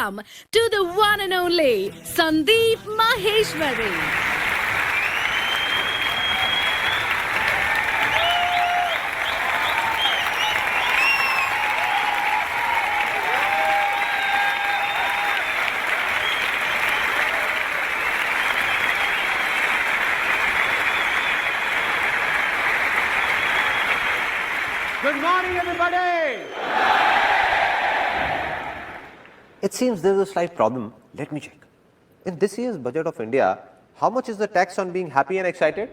welcome to the one and only Sandeep Maheshwari. Good morning, everybody! It seems there's a slight problem. Let me check. In this year's budget of India, how much is the tax on being happy and excited?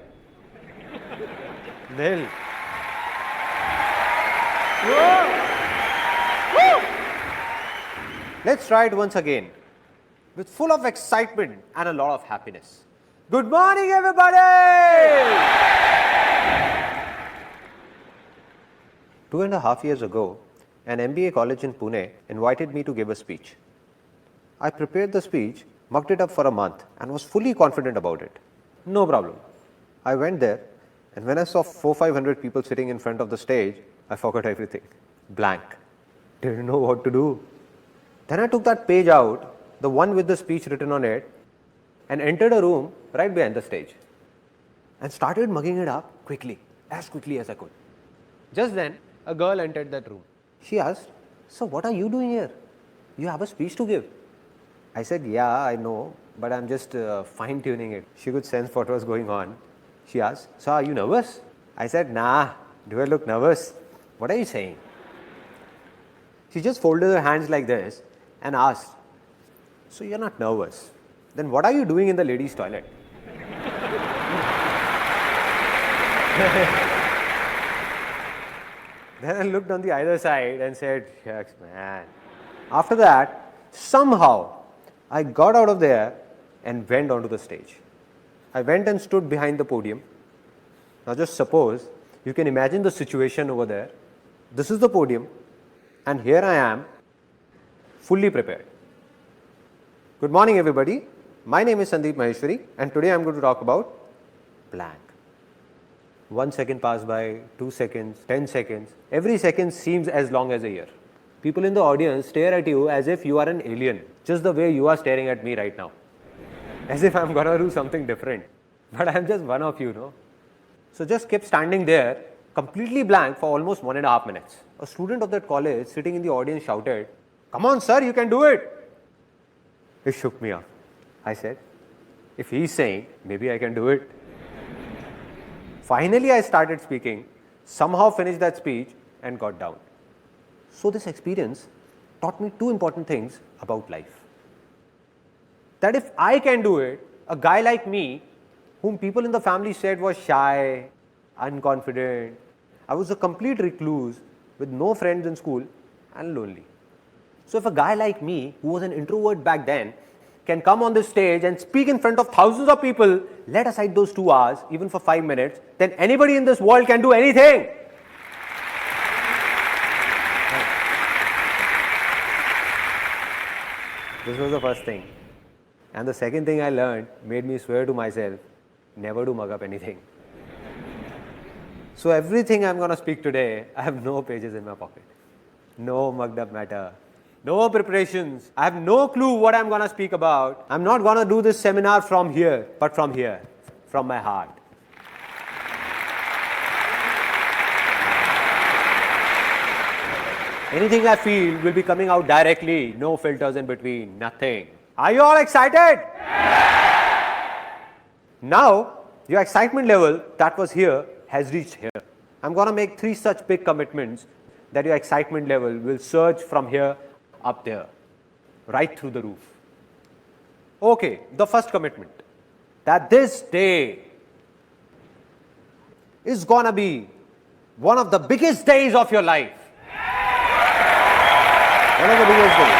Nil. Let's try it once again, with full of excitement and a lot of happiness. Good morning, everybody! 2.5 years ago, an MBA college in Pune invited me to give a speech. I prepared the speech, mucked it up for a month, and was fully confident about it. No problem. I went there, and when I saw 400-500 people sitting in front of the stage, I forgot everything. Blank. Didn't know what to do. Then I took that page out, the one with the speech written on it, and entered a room right behind the stage, and started mugging it up as quickly as I could. Just then, a girl entered that room. She asked, "So what are you doing here? You have a speech to give." I said, "Yeah, I know, but I'm just fine-tuning it." She could sense what was going on. She asked, "So are you nervous?" I said, "Nah, do I look nervous? What are you saying?" She just folded her hands like this and asked, "So you're not nervous? Then what are you doing in the ladies' toilet?" Then I looked on the other side and said, "Shucks, man." After that, somehow, I got out of there and went onto the stage. I went and stood behind the podium. Now just suppose, you can imagine the situation over there. This is the podium, and here I am, fully prepared. Good morning, everybody. My name is Sandeep Maheshwari, and today I'm going to talk about blank. 1 second passed by, 2 seconds, 10 seconds. Every second seems as long as a year. People in the audience stare at you as if you are an alien, just the way you are staring at me right now. As if I'm gonna do something different. But I'm just one of you, no? So just kept standing there, completely blank for almost 1.5 minutes. A student of that college sitting in the audience shouted, "Come on, sir, you can do it." It shook me up. I said, if he's saying, maybe I can do it. Finally, I started speaking, somehow finished that speech and got down. So this experience taught me 2 important things about life. That if I can do it, a guy like me, whom people in the family said was shy, unconfident, I was a complete recluse with no friends in school and lonely. So if a guy like me, who was an introvert back then, can come on this stage and speak in front of thousands of people, let aside those 2 hours, even for 5 minutes, then anybody in this world can do anything. This was the first thing. And the second thing I learned made me swear to myself, never to mug up anything. So everything I'm going to speak today, I have no pages in my pocket. No mugged up matter. No preparations. I have no clue what I'm going to speak about. I'm not going to do this seminar from here, but from here, from my heart. Anything I feel will be coming out directly, no filters in between, nothing. Are you all excited? Now, your excitement level that was here has reached here. I'm going to make 3 such big commitments that your excitement level will surge from here up there, right through the roof. Okay, the first commitment, that this day is gonna be one of the biggest days of your life. One of the biggest days.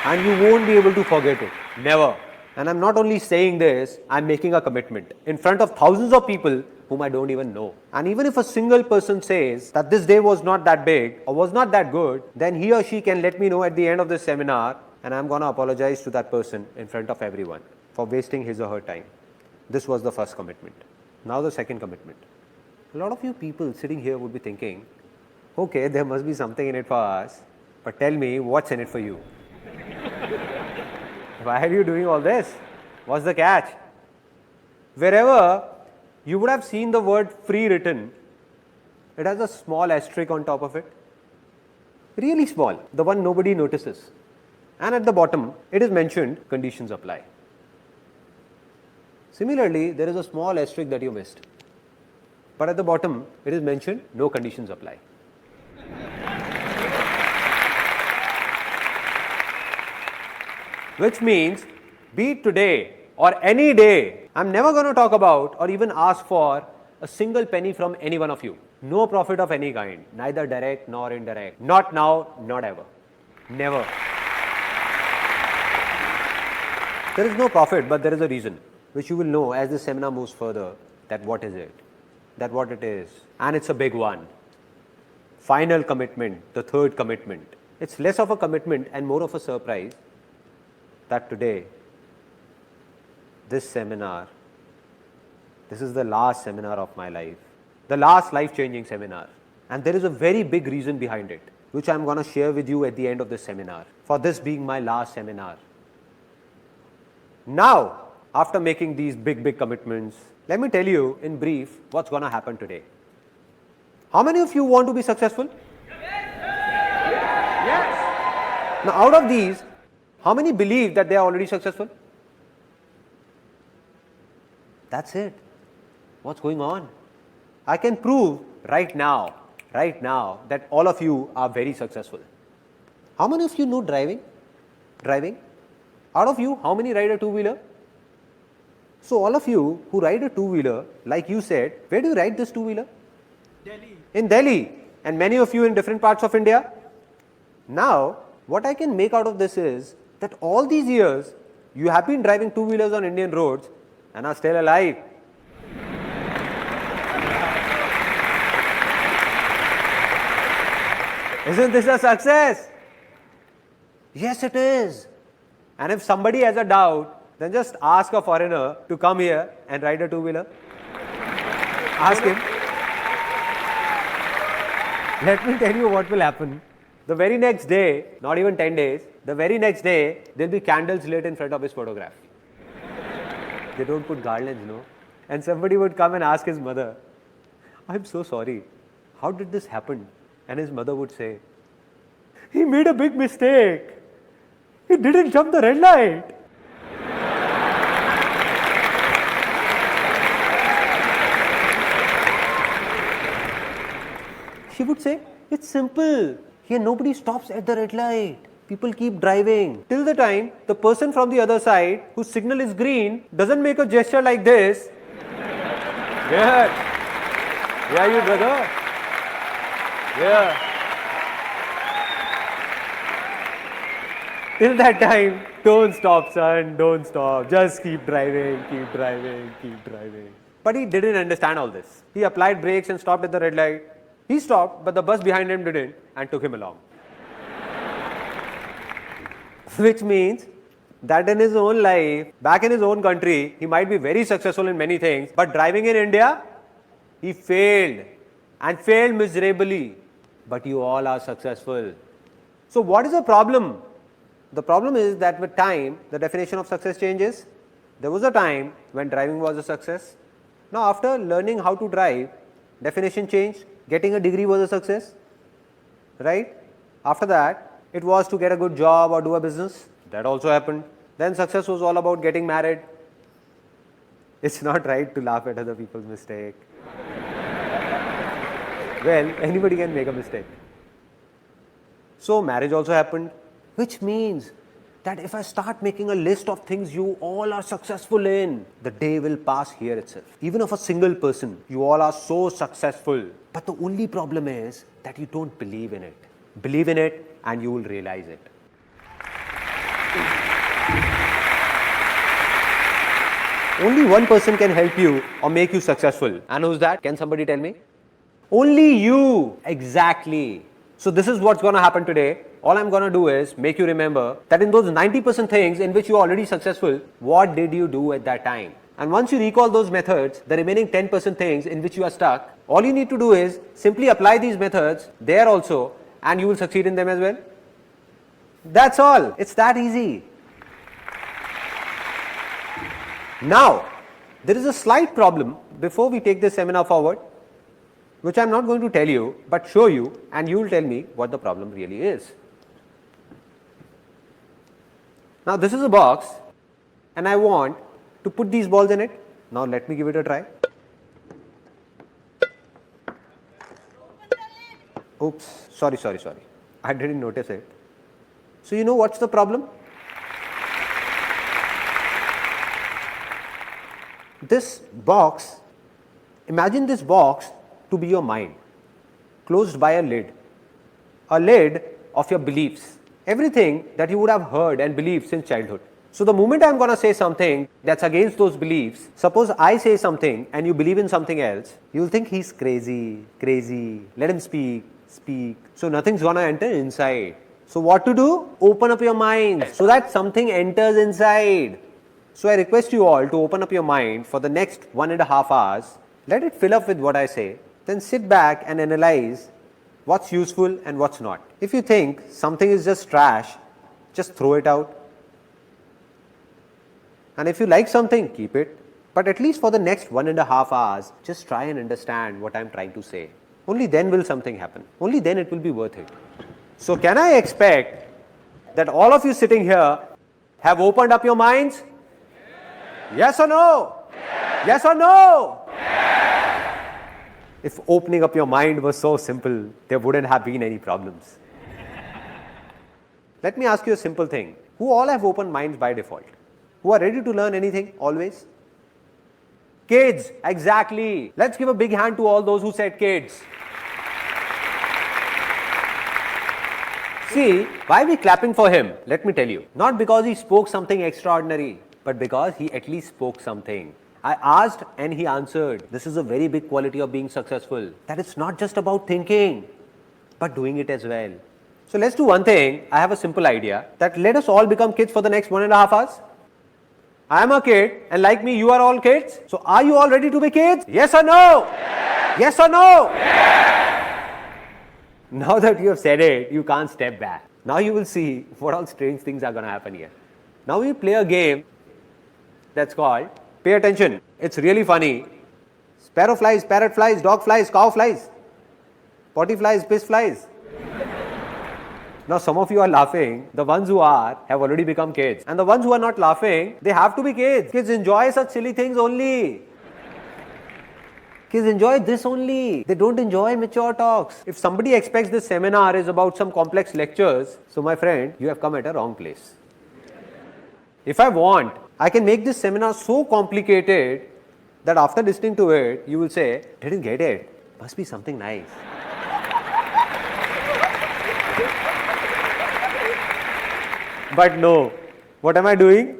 And you won't be able to forget it, never. And I'm not only saying this, I'm making a commitment in front of thousands of people whom I don't even know. And even if a single person says that this day was not that big or was not that good, then he or she can let me know at the end of this seminar, and I'm going to apologize to that person in front of everyone for wasting his or her time. This was the first commitment. Now the second commitment. A lot of you people sitting here would be thinking, okay, there must be something in it for us. But tell me, what's in it for you? Why are you doing all this? What's the catch? Wherever you would have seen the word free written, it has a small asterisk on top of it. Really small, the one nobody notices. And at the bottom, it is mentioned conditions apply. Similarly, there is a small asterisk that you missed. But at the bottom, it is mentioned no conditions apply. Which means, be it today or any day, I'm never going to talk about or even ask for a single penny from any one of you. No profit of any kind, neither direct nor indirect. Not now, not ever. Never. There is no profit, but there is a reason, which you will know as this seminar moves further, that what is it, that what it is. And it's a big one. Final commitment, the third commitment. It's less of a commitment and more of a surprise that today, this seminar, this is the last seminar of my life, the last life-changing seminar. And there is a very big reason behind it, which I'm going to share with you at the end of this seminar, for this being my last seminar. Now, after making these big commitments, let me tell you in brief what's going to happen today. How many of you want to be successful? Yes. Now, out of these, how many believe that they are already successful? That's it. What's going on? I can prove right now, that all of you are very successful. How many of you know driving? Out of you, how many ride a two-wheeler? So all of you who ride a two-wheeler, like you said, where do you ride this two-wheeler? Delhi. In Delhi. And many of you in different parts of India. Now, what I can make out of this is that all these years, you have been driving two-wheelers on Indian roads and are still alive. Isn't this a success? Yes, it is. And if somebody has a doubt, then just ask a foreigner to come here and ride a two-wheeler. Ask him. Let me tell you what will happen. The very next day, not even 10 days, the very next day, there will be candles lit in front of his photograph. They don't put garlands, no? And somebody would come and ask his mother, I'm so sorry, how did this happen? And his mother would say, he made a big mistake. He didn't jump the red light. She would say, it's simple. Here nobody stops at the red light. People keep driving. Till the time the person from the other side whose signal is green doesn't make a gesture like this. Yeah, you brother. Yeah. Till that time, don't stop, son, don't stop. Just keep driving. But he didn't understand all this. He applied brakes and stopped at the red light. He stopped, but the bus behind him didn't and took him along. Which means that in his own life, back in his own country, he might be very successful in many things, but driving in India, he failed and failed miserably. But you all are successful. So what is the problem? The problem is that with time, the definition of success changes. There was a time when driving was a success. Now after learning how to drive, definition changed. Getting a degree was a success, right? After that, it was to get a good job or do a business. That also happened. Then success was all about getting married. It's not right to laugh at other people's mistake. Well, anybody can make a mistake. So marriage also happened, which means that if I start making a list of things you all are successful in, the day will pass here itself. Even of a single person, you all are so successful. But the only problem is that you don't believe in it. Believe in it and you will realize it. Only one person can help you or make you successful. And who's that? Can somebody tell me? Only you. Exactly. So this is what's going to happen today. All I'm going to do is make you remember that in those 90% things in which you are already successful, what did you do at that time? And once you recall those methods, the remaining 10% things in which you are stuck, all you need to do is simply apply these methods there also and you will succeed in them as well. That's all. It's that easy. Now, there is a slight problem before we take this seminar forward, which I'm not going to tell you, but show you, and you will tell me what the problem really is. Now, this is a box, and I want to put these balls in it. Now, let me give it a try. Oops, sorry. I didn't notice it. So, you know what's the problem? This box, imagine this box to be your mind, closed by a lid of your beliefs, everything that you would have heard and believed since childhood. So the moment I'm going to say something that's against those beliefs, suppose I say something and you believe in something else, you'll think he's crazy, let him speak. So nothing's going to enter inside. So what to do? Open up your mind so that something enters inside. So I request you all to open up your mind for the next 1.5 hours. Let it fill up with what I say. Then sit back and analyze what's useful and what's not. If you think something is just trash, just throw it out. And if you like something, keep it. But at least for the next 1.5 hours, just try and understand what I'm trying to say. Only then will something happen. Only then it will be worth it. So can I expect that all of you sitting here have opened up your minds? Yes or no? Yes or no? If opening up your mind was so simple, there wouldn't have been any problems. Let me ask you a simple thing. Who all have open minds by default? Who are ready to learn anything always? Kids, exactly. Let's give a big hand to all those who said kids. See, why are we clapping for him? Let me tell you. Not because he spoke something extraordinary, but because he at least spoke something. I asked and he answered. This is a very big quality of being successful. That it's not just about thinking, but doing it as well. So let's do one thing. I have a simple idea that let us all become kids for the next 1.5 hours. I am a kid and like me you are all kids. So are you all ready to be kids? Yes or no? Yes or no? Now that you have said it, you can't step back. Now you will see what all strange things are going to happen here. Now we play a game that's called, pay attention, it's really funny. Sparrow flies, parrot flies, dog flies, cow flies, potty flies, piss flies. Now some of you are laughing. The ones who are have already become kids. And the ones who are not laughing, they have to be kids. Kids enjoy such silly things only. Kids enjoy this only. They don't enjoy mature talks. If somebody expects this seminar is about some complex lectures, so my friend, you have come at a wrong place. If I want, I can make this seminar so complicated that after listening to it, you will say, didn't get it. Must be something nice. But no, what am I doing?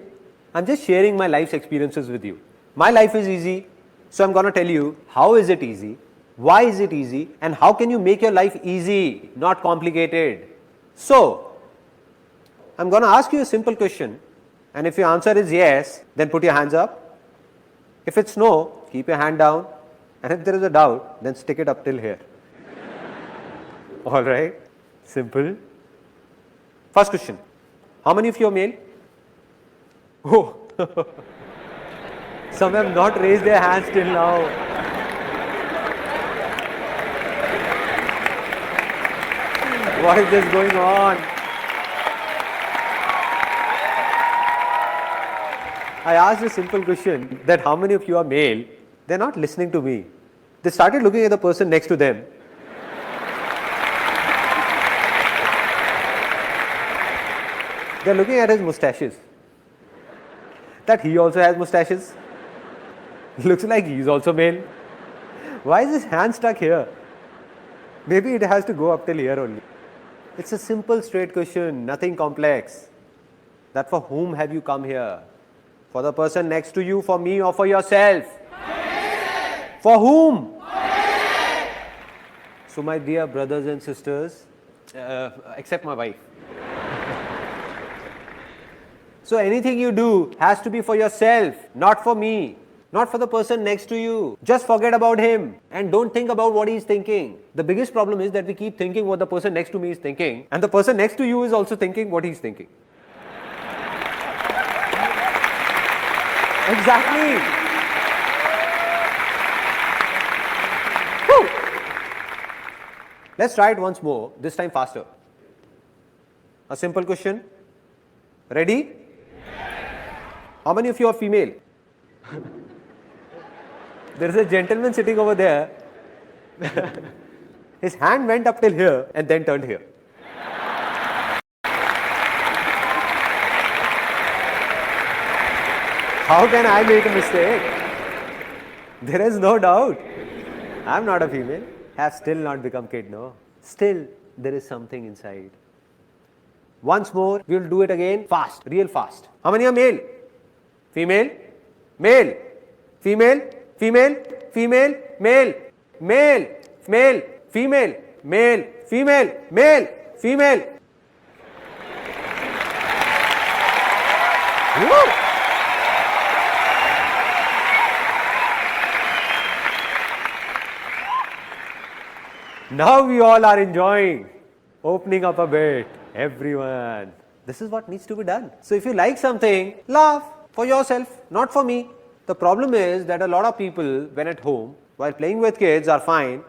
I'm just sharing my life's experiences with you. My life is easy, so I'm going to tell you how is it easy, why is it easy, and how can you make your life easy, not complicated. So, I'm going to ask you a simple question, and if your answer is yes, then put your hands up. If it's no, keep your hand down, and if there is a doubt, then stick it up till here. Alright, simple. First question. How many of you are male? Oh, some have not raised their hands till now. What is this going on? I asked a simple question that how many of you are male? They're not listening to me. They started looking at the person next to them. They're looking at his mustaches. That he also has mustaches. Looks like he's also male. Why is his hand stuck here? Maybe it has to go up till here only. It's a simple straight question, nothing complex. That for whom have you come here? For the person next to you, for me, or for yourself? For whom? So my dear brothers and sisters, except my wife. So anything you do has to be for yourself, not for me. not for the person next to you. Just forget about him and don't think about what he's thinking. The biggest problem is that we keep thinking what the person next to me is thinking, and the person next to you is also thinking what he's thinking. Exactly. Woo. Let's try it once more, this time faster. A simple question. Ready? How many of you are female? There is a gentleman sitting over there. His hand went up till here and then turned here. How can I make a mistake? There is no doubt. I am not a female. Have still not become kid, no. Still, there is something inside. Once more, we will do it again fast, real fast. How many are male? Female? Male? Female? Female? Female? Male? Male? Male? Female? Male? Female? Male? Female? Woo! Now we all are enjoying, opening up a bit. Everyone. This is what needs to be done. So if you like something, laugh for yourself, not for me. The problem is that a lot of people, when at home, while playing with kids, are fine,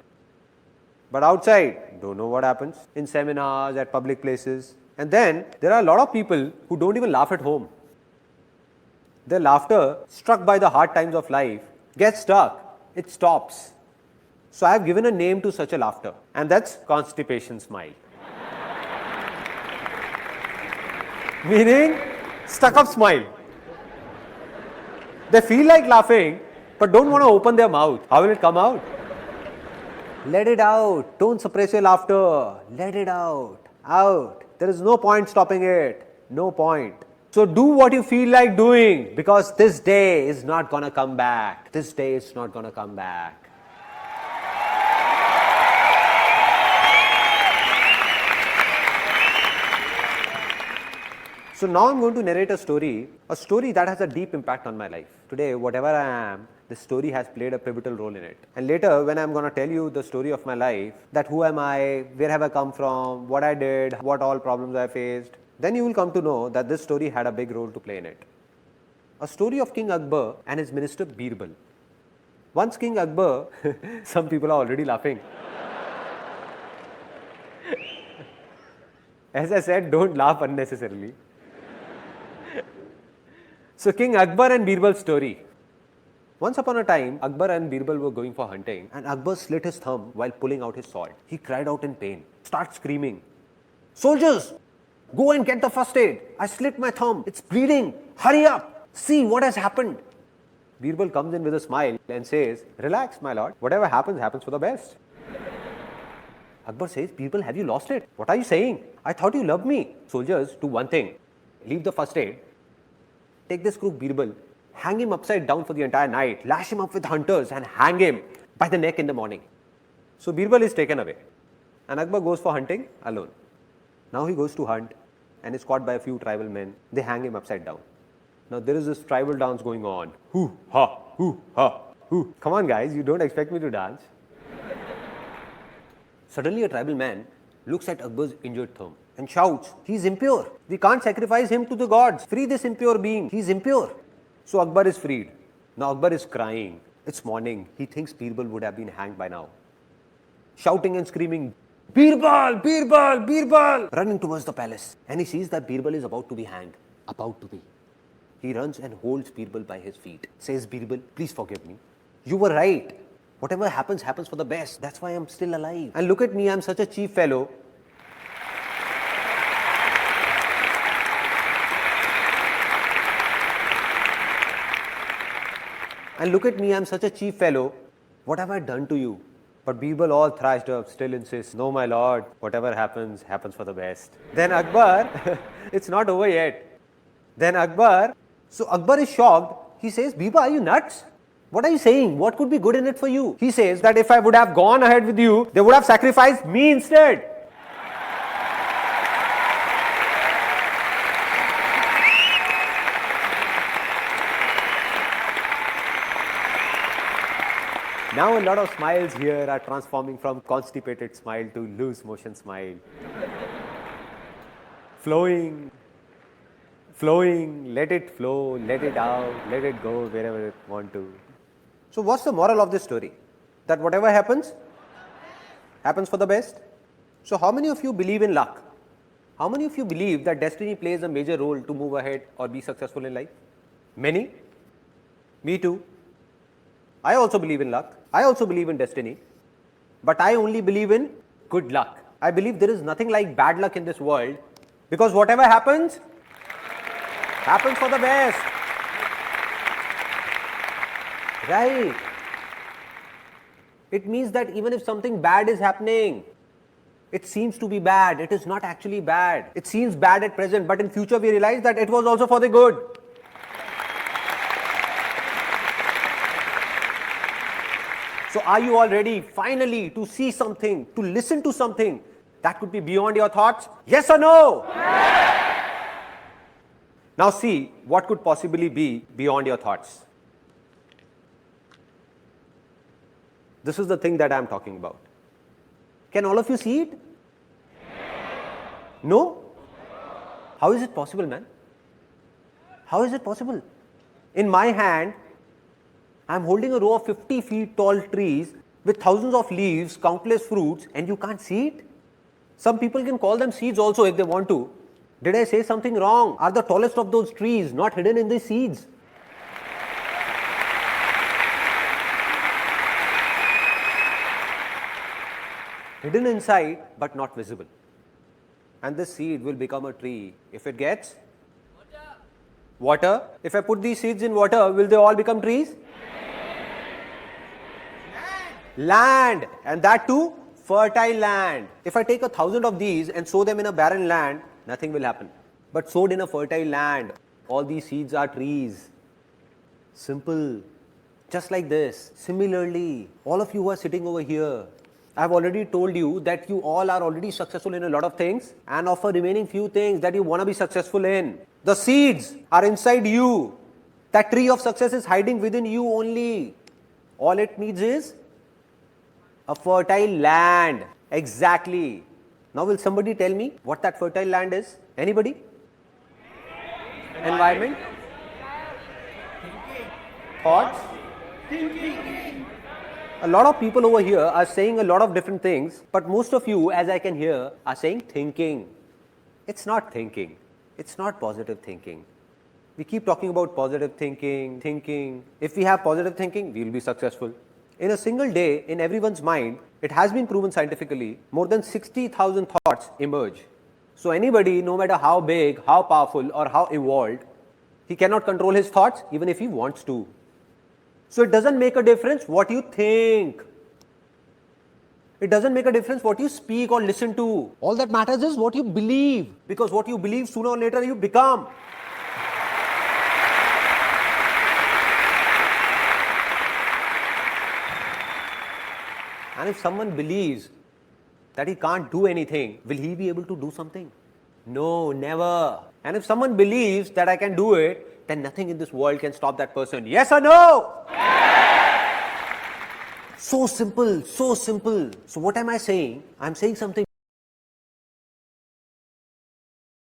but outside, don't know what happens in seminars, at public places. And then there are a lot of people who don't even laugh at home. Their laughter, struck by the hard times of life, gets stuck. It stops. So I have given a name to such a laughter, and that's constipation smile. Meaning, stuck up smile. They feel like laughing, but don't want to open their mouth. How will it come out? Let it out. Don't suppress your laughter. Let it out. Out. There is no point stopping it. No point. So do what you feel like doing, because this day is not going to come back. This day is not going to come back. So now I'm going to narrate a story that has a deep impact on my life. Today, whatever I am, this story has played a pivotal role in it. And later, when I'm going to tell you the story of my life, that who am I, where have I come from, what I did, what all problems I faced, then you will come to know that this story had a big role to play in it. A story of King Akbar and his minister Birbal. Once King Akbar, some people are already laughing. As I said, don't laugh unnecessarily. So King Akbar and Birbal's story. Once upon a time, Akbar and Birbal were going for hunting, and Akbar slit his thumb while pulling out his sword. He cried out in pain, starts screaming, "Soldiers, go and get the first aid. I slit my thumb. It's bleeding. Hurry up. See what has happened." Birbal comes in with a smile and says, "Relax, my lord. Whatever happens, happens for the best." Akbar says, "Birbal, have you lost it? What are you saying? I thought you loved me." "Soldiers, do one thing. Leave the first aid. Take this crook Birbal, hang him upside down for the entire night, lash him up with hunters and hang him by the neck in the morning." So Birbal is taken away and Akbar goes for hunting alone. Now he goes to hunt and is caught by a few tribal men. They hang him upside down. Now there is this tribal dance going on. Hoo, ha, hoo, ha, hoo. Come on guys, you don't expect me to dance. Suddenly a tribal man looks at Akbar's injured thumb and shouts, "He is impure. We can't sacrifice him to the gods. Free this impure being. He is impure." So Akbar is freed. Now Akbar is crying. It's morning. He thinks Birbal would have been hanged by now. Shouting and screaming, "Birbal! Birbal! Birbal!" Running towards the palace. And he sees that Birbal is about to be hanged. About to be. He runs and holds Birbal by his feet. Says, "Birbal, please forgive me. You were right. Whatever happens, happens for the best. That's why I'm still alive. And look at me, I'm such a cheap fellow. And look at me, I'm such a cheap fellow. What have I done to you?" But Birbal, all thrashed up, still insists, "No, my lord, whatever happens, happens for the best." Then Akbar, it's not over yet. Then Akbar, so Akbar is shocked. He says, "Birbal, are you nuts? What are you saying? What could be good in it for you?" He says that if I would have gone ahead with you, they would have sacrificed me instead. Now a lot of smiles here are transforming from constipated smile to loose motion smile. Flowing, flowing, let it flow, let it out, let it go wherever it want to. So what's the moral of this story? That whatever happens, happens for the best. So how many of you believe in luck? How many of you believe that destiny plays a major role to move ahead or be successful in life? Many? Me too. I also believe in luck. I also believe in destiny. But I only believe in good luck. I believe there is nothing like bad luck in this world, because whatever happens, happens for the best. Right. It means that even if something bad is happening, it seems to be bad. It is not actually bad. It seems bad at present, but in future we realize that it was also for the good. So are you all ready finally to see something, to listen to something that could be beyond your thoughts? Yes or no? Yes. Now see what could possibly be beyond your thoughts. This is the thing that I am talking about. Can all of you see it? No? How is it possible, man? How is it possible? In my hand, I am holding a row of 50 feet tall trees with thousands of leaves, countless fruits, and you can't see it? Some people can call them seeds also if they want to. Did I say something wrong? Are the tallest of those trees not hidden in the seeds? Hidden inside but not visible. And this seed will become a tree if it gets water. If I put these seeds in water, will they all become trees? Land, and that too fertile land. If I take 1,000 of these and sow them in a barren land, nothing will happen. But sowed in a fertile land, all these seeds are trees. Simple. Just like this. Similarly, all of you who are sitting over here, I have already told you that you all are already successful in a lot of things, and of a remaining few things that you want to be successful in. The seeds are inside you. That tree of success is hiding within you only. All it needs is a fertile land. Exactly. Now will somebody tell me what that fertile land is? Anybody? Environment? Thoughts? A lot of people over here are saying a lot of different things, but most of you, as I can hear, are saying thinking. It's not thinking. It's not positive thinking. We keep talking about positive thinking. If we have positive thinking, we will be successful. In a single day, in everyone's mind, it has been proven scientifically, more than 60,000 thoughts emerge. So anybody, no matter how big, how powerful, or how evolved, he cannot control his thoughts even if he wants to. So it doesn't make a difference what you think. It doesn't make a difference what you speak or listen to. All that matters is what you believe, because what you believe, sooner or later you become. And if someone believes that he can't do anything, will he be able to do something? No, never. And if someone believes that I can do it, then nothing in this world can stop that person. Yes or no? Yes! So simple, so simple. So what am I saying? I'm saying something